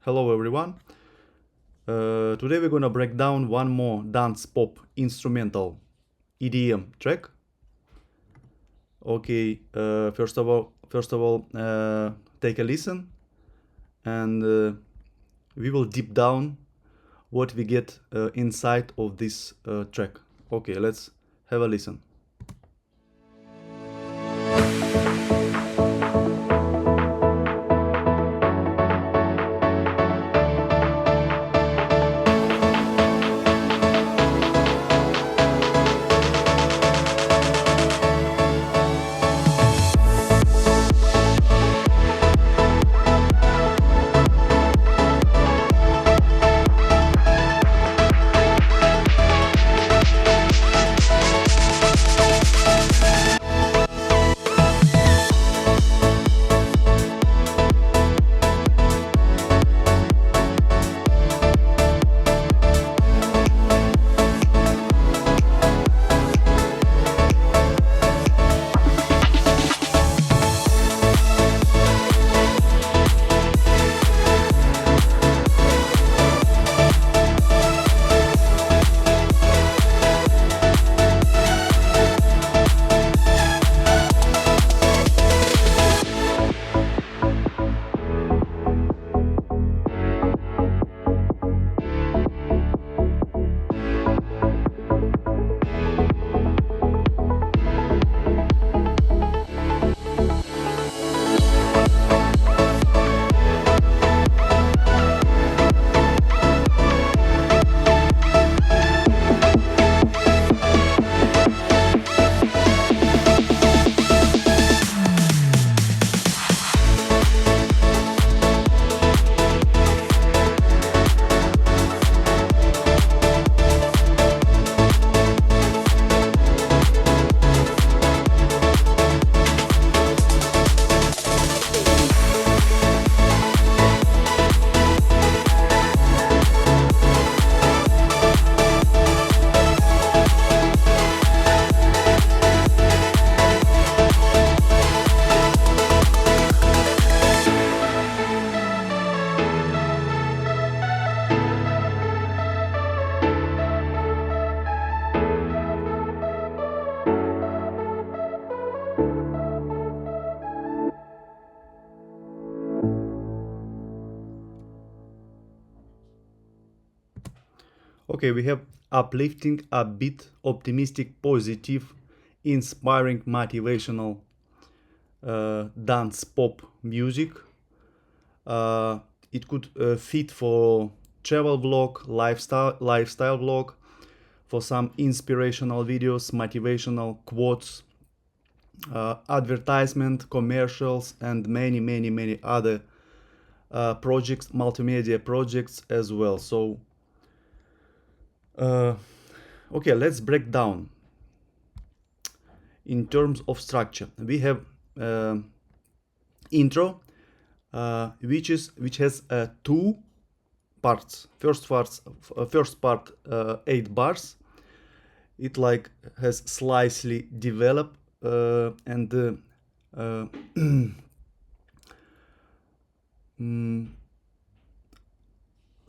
Hello everyone. Today we're gonna break down one more dance pop instrumental EDM track. Okay, first of all, take a listen, and we will deep down what we get inside of this track. Okay, let's have a listen. Okay, we have uplifting, upbeat, optimistic, positive, inspiring, motivational dance pop music. It could fit for travel vlog, lifestyle vlog, for some inspirational videos, motivational quotes, advertisement, commercials, and many other projects, multimedia projects as well. So okay, let's break down. In terms of structure, we have intro, which has two parts. First part 8 bars. It like has slightly developed and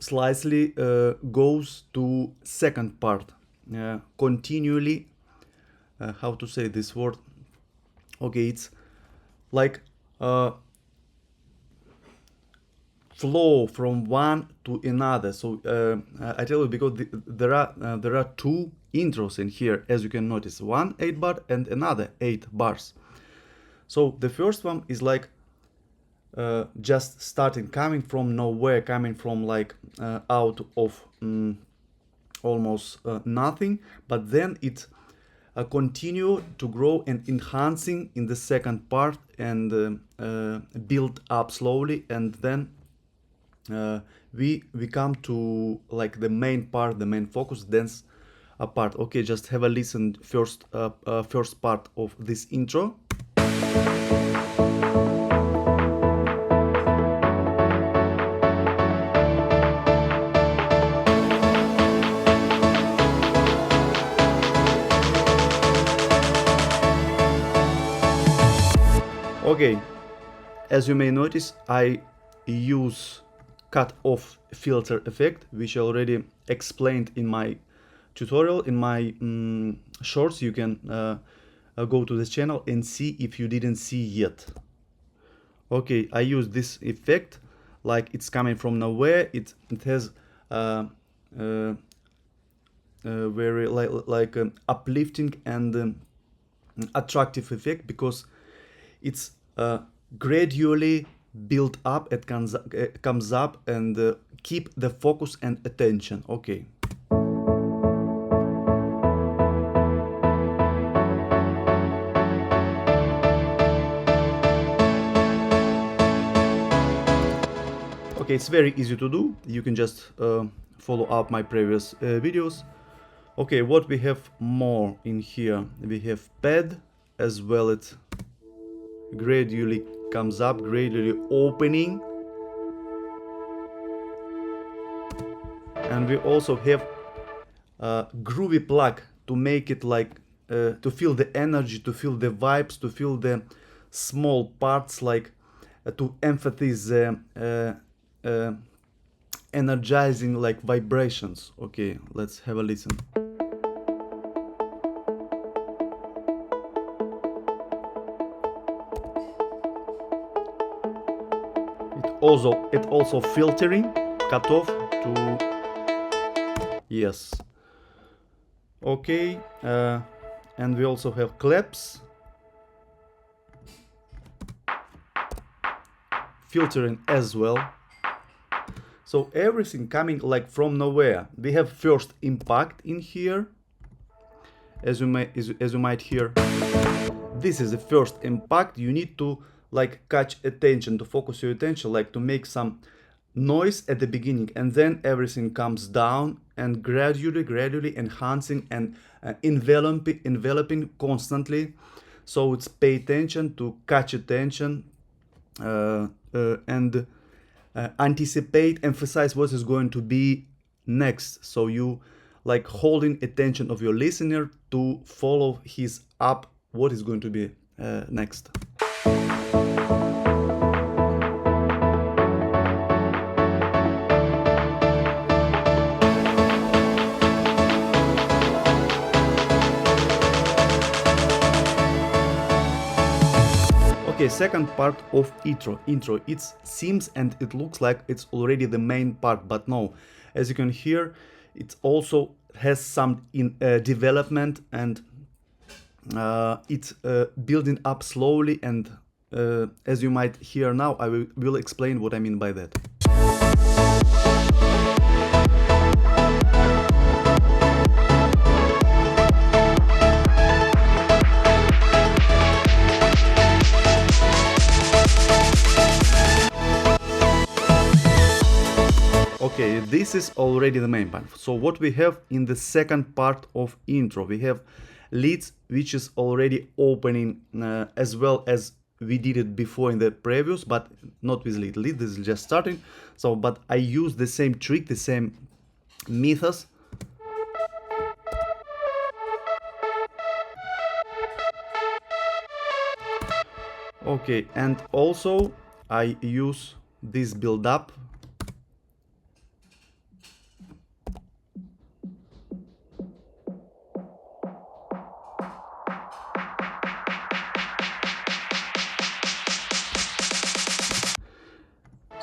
slightly goes to second part continually. How to say this word? Okay, it's like flow from one to another. So I tell you, because there are two intros in here, as you can notice, one 8 bar and another 8 bars. So the first one is like just starting, coming from nowhere, coming from like out of almost nothing, but then it continue to grow and enhancing in the second part, and build up slowly, and then we come to like the main part, the main focus dance part. Okay, just have a listen first part of this intro. Okay, as you may notice, I use cut off filter effect, which I already explained in my tutorial, in my shorts. You can go to this channel and see if you didn't see yet. Okay, I use this effect like it's coming from nowhere. It has very like uplifting and attractive effect, because it's gradually built up. It comes up and keep the focus and attention. Okay. Okay, it's very easy to do. You can just follow up my previous videos. Okay, what we have more in here? We have pad as well. It gradually comes up, gradually opening. And we also have a groovy plug to make it like to feel the energy, to feel the vibes, to feel the small parts, like to emphasize energizing like vibrations. Okay, let's have a listen. It also filtering, cut off to, yes. Okay, and we also have claps, filtering as well. So everything coming like from nowhere. We have first impact in here, as you might hear. This is the first impact. You need to like catch attention, to focus your attention, like to make some noise at the beginning, and then everything comes down and gradually enhancing and enveloping constantly. So it's pay attention, to catch attention and anticipate, emphasize what is going to be next. So you like holding attention of your listener to follow his up what is going to be next. Okay, second part of intro. It seems and it looks like it's already the main part, but no. As you can hear, it also has some development, and it's building up slowly, and as you might hear now, I will explain what I mean by that. Okay, this is already the main part. So what we have in the second part of intro, we have leads, which is already opening as well as we did it before in the previous, but not with lead. Lead, this is just starting. So, but I use the same trick, the same methods. Okay, and also I use this build up.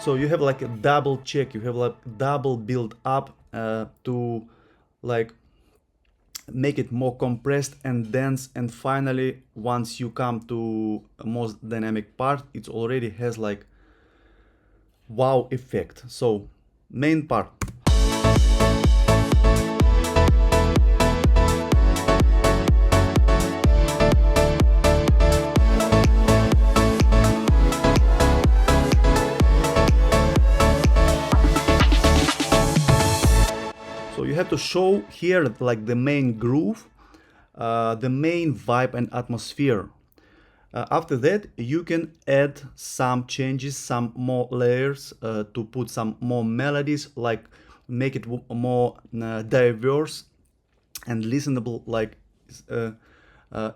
So you have like a double check, you have like double build up to like make it more compressed and dense, and finally once you come to a most dynamic part, it already has like wow effect. So main part. So you have to show here like the main groove, the main vibe and atmosphere. After that, you can add some changes, some more layers to put some more melodies, like make it more diverse and listenable, like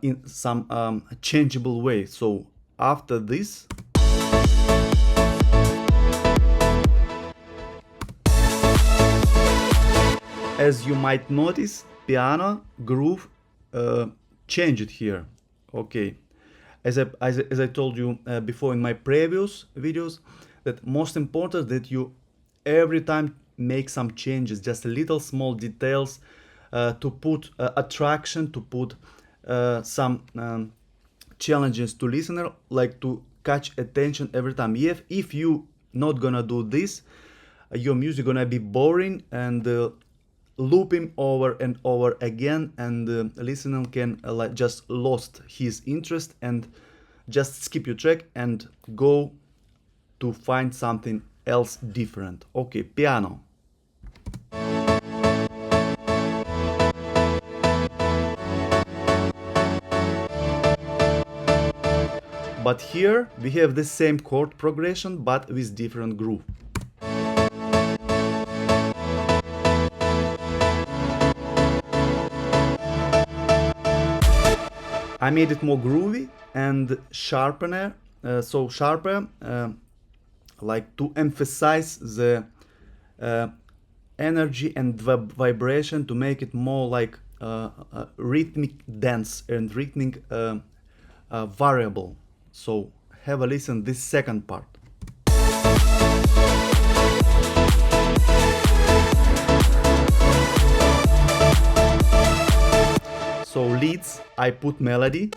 in some changeable way. So after this, As you might notice, piano groove changed here. Okay, as I told you before in my previous videos, that most important that you every time make some changes, just little small details to put attraction, to put some challenges to listener, like to catch attention every time. If you not gonna do this, your music gonna be boring and looping over and over again, and listener can like just lost his interest and just skip your track and go to find something else different. Okay, piano. But here we have the same chord progression but with different groove. I made it more groovy and sharper, like to emphasize the energy and vibration, to make it more like rhythmic dance and rhythmic variable. So have a listen this second part. So leads, I put melody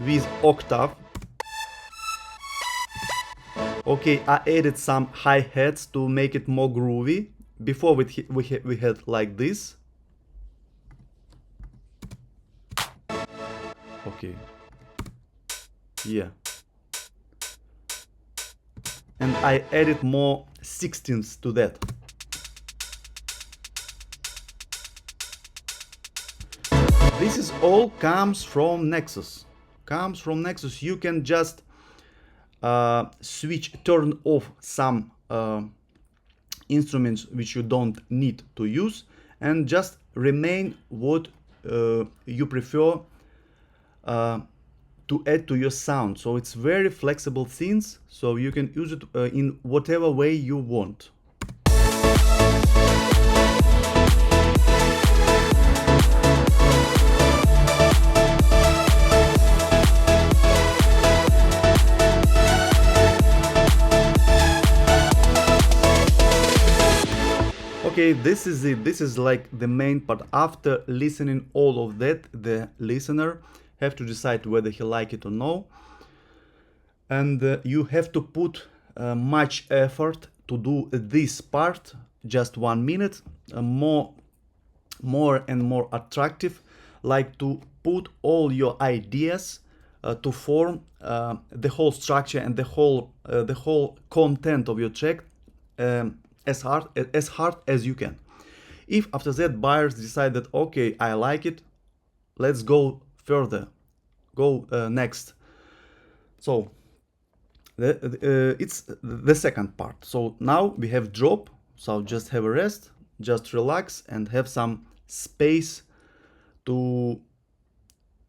with octave. Okay, I added some hi-hats to make it more groovy. Before we had like this. Okay. Yeah. And I added more 16ths to that. This is all comes from Nexus. You can just switch, turn off some instruments which you don't need to use, and just remain what you prefer to add to your sound. So it's very flexible synths, so you can use it in whatever way you want. Okay, this is it. This is like the main part. After listening all of that, the listener have to decide whether he like it or no. And you have to put much effort to do this part, just 1 minute, more and more attractive, like to put all your ideas to form the whole structure and the whole content of your track as hard as you can. If after that buyers decide that okay, I like it, let's go further, go next. So it's the second part. So now we have drop, so just have a rest, just relax and have some space to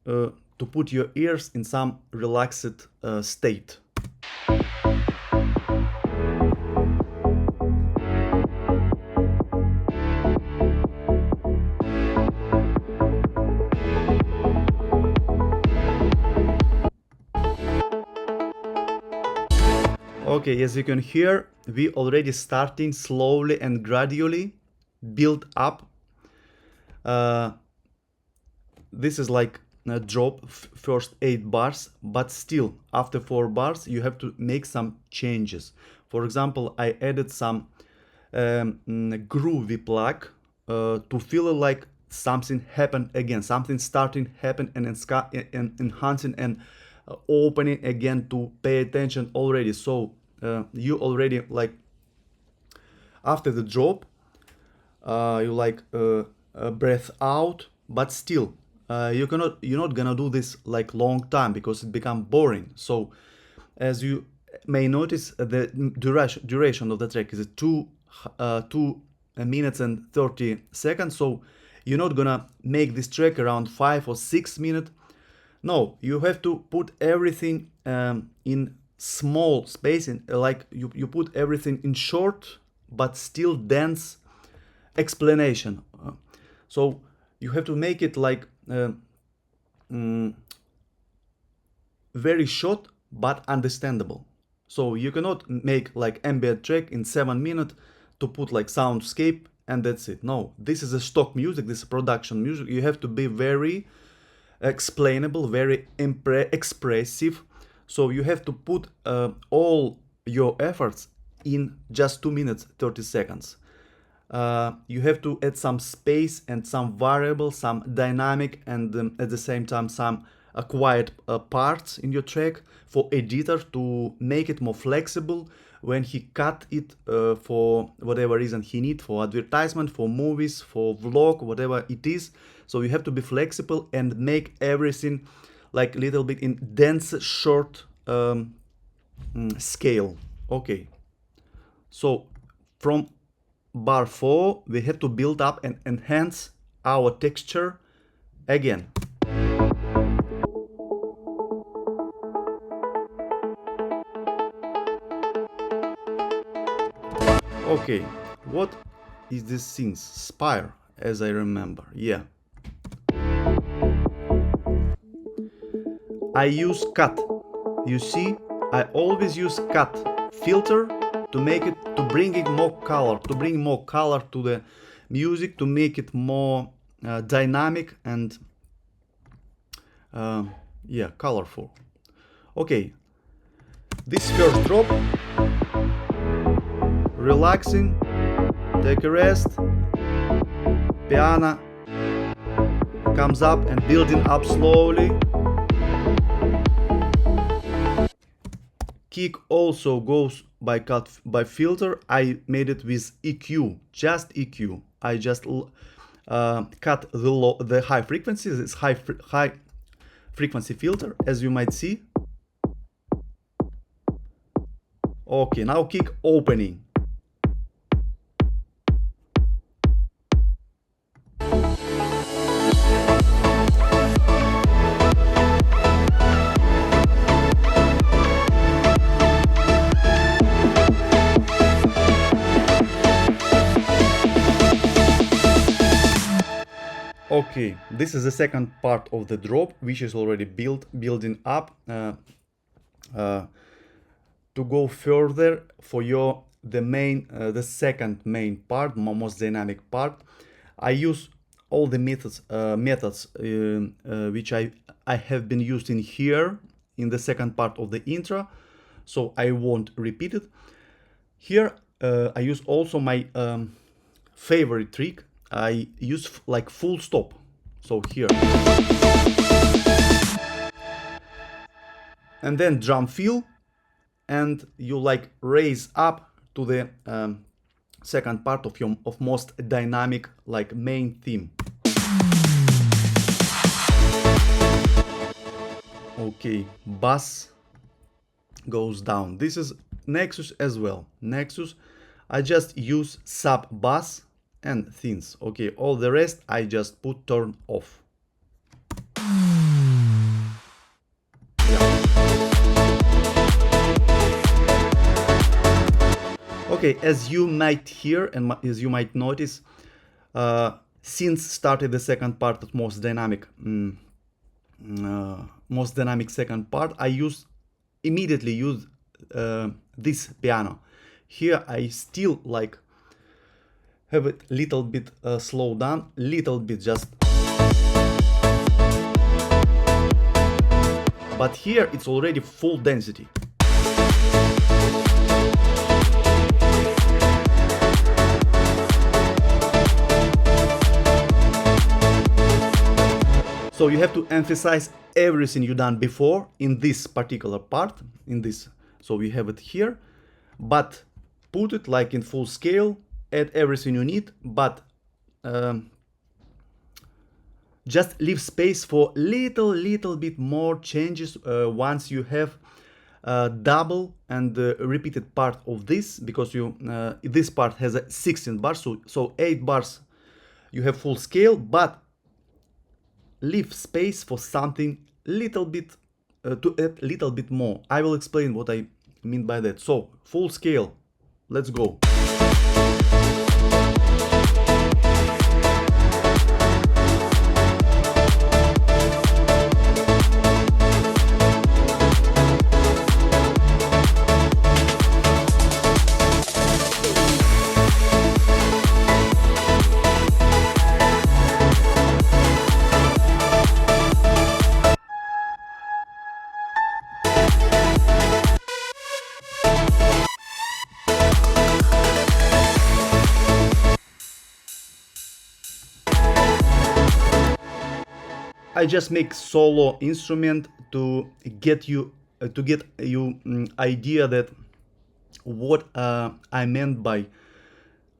put your ears in some relaxed state. Okay, as you can hear, we already starting slowly and gradually build up. This is like a drop, first 8 bars, but still after 4 bars you have to make some changes. For example, I added some groovy plug to feel like something happened again, something starting happen and enhancing and opening again to pay attention already. So you already like after the drop you like breath out, but still you're not gonna do this like long time because it become boring. So as you may notice, the duration of the track is 2 minutes and 30 seconds. So you're not gonna make this track around 5 or 6 minutes. No, you have to put everything in small space, in like you put everything in short but still dense explanation. So you have to make it like very short but understandable. So you cannot make like ambient track in 7 minutes to put like soundscape and that's it. No, this is a stock music, this is production music. You have to be very explainable, very expressive. So you have to put all your efforts in just 2 minutes 30 seconds. You have to add some space and some variable, some dynamic, and at the same time some quiet parts in your track for editor to make it more flexible when he cut it for whatever reason he need, for advertisement, for movies, for vlog, whatever it is. So you have to be flexible and make everything like a little bit in dense short scale. Okay, so from bar 4 we have to build up and enhance our texture again. Okay, what is this synth? Spire, as I remember. Yeah, I use cut. You see, I always use cut filter to make it, to bring it more color, to bring more color to the music, to make it more dynamic and yeah, colorful. Okay, this first drop, relaxing, take a rest, piano comes up and building up slowly. Kick also goes by cut by filter. I made it with EQ, just EQ. I just cut the high frequencies. It's high frequency filter, as you might see. Okay, now kick opening. Okay, this is the second part of the drop, which is already building up. To go further for the second main part, most dynamic part, I use all the methods which I have been using here in the second part of the intro, so I won't repeat it. Here I use also my favorite trick. I use like full stop. So here. And then drum fill, and you like raise up to the second part of your most dynamic like main theme. Okay, bass goes down. This is Nexus as well. Nexus, I just use sub bass and synths. Okay, all the rest I just put turn off. Okay, as you might hear and as you might notice, since started the second part of most dynamic second part, I immediately use this piano. Here I still like have it little bit slow down, little bit just. But here it's already full density. So you have to emphasize everything you done before in this particular part, in this. So we have it here, but put it like in full scale, add everything you need, but just leave space for little bit more changes once you have double and repeated part of this, because this part has 16 bars, so 8 bars you have full scale, but leave space for something little bit to add little bit more. I will explain what I mean by that. So full scale, let's go. I just make solo instrument to get you idea that what I meant by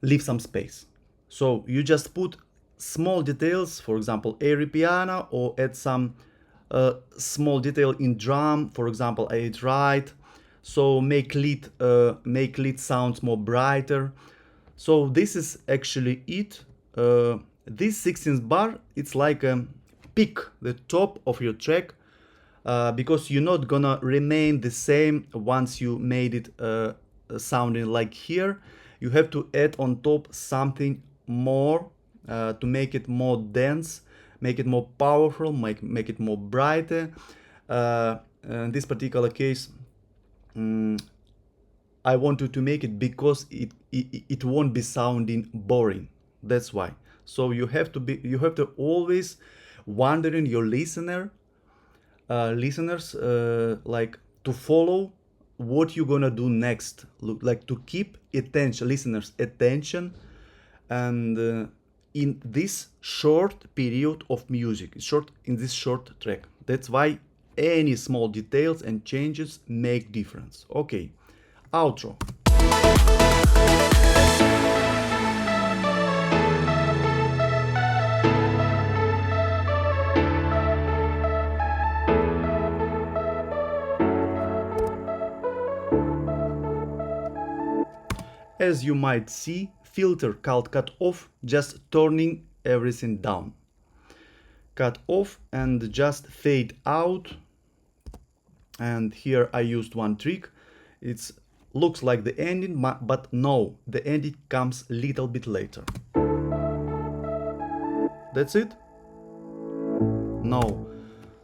leave some space. So you just put small details, for example, airy piano, or add some small detail in drum. For example, I hit right. So make lead sounds more brighter. So this is actually it. This 16th bar, it's like a pick the top of your track, because you're not gonna remain the same once you made it sounding like here. You have to add on top something more to make it more dense, make it more powerful, make it more brighter. In this particular case, I wanted to make it because it won't be sounding boring. That's why. So you have to always wondering your listeners like to follow what you're gonna do next, like to keep listeners attention, and in this short period of music, in this short track. That's why any small details and changes make difference. Okay, outro. As you might see, filter called cut off, just turning everything down. Cut off and just fade out. And here I used one trick. It looks like the ending, but no, the ending comes a little bit later. That's it? No.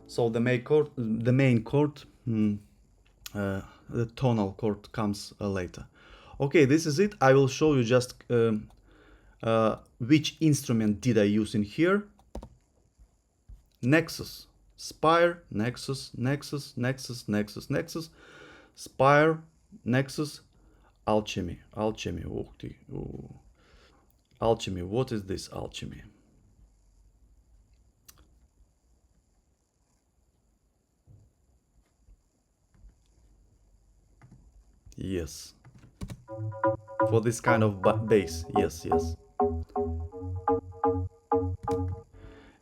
So the main chord, the tonal chord comes later. Okay, this is it. I will show you just which instrument did I use in here. Nexus, Spire, Nexus, Nexus, Nexus, Nexus, Nexus, Spire, Nexus, Alchemy. Alchemy, Alchemy, what is this Alchemy? Yes. For this kind of bass, yes.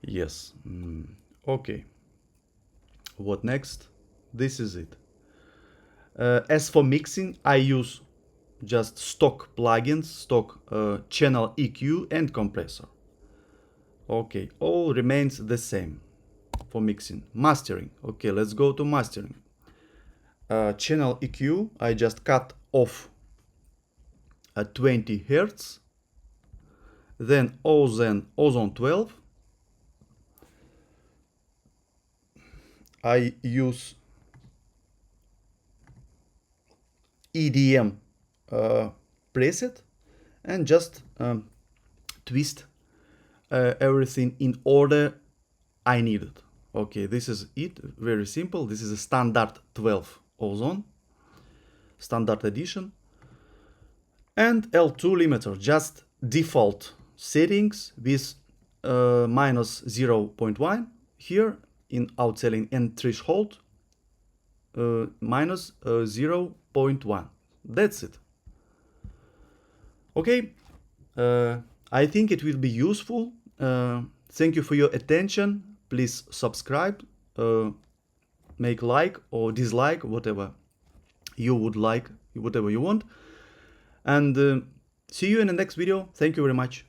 Yes. Okay. What next? This is it. As for mixing, I use just stock plugins, stock channel EQ and compressor. Okay, all remains the same for mixing. Mastering. Okay, let's go to mastering. Channel EQ, I just cut off at 20 Hertz. Then ozone 12. I use EDM preset and just twist everything in order I need it. Okay, this is it, very simple. This is a standard 12 ozone, standard edition. And L2 limiter, just default settings with minus 0.1 here in outselling and threshold minus 0.1. That's it. Okay, I think it will be useful. Thank you for your attention. Please subscribe, make like or dislike, whatever you would like, whatever you want. And see you in the next video. Thank you very much.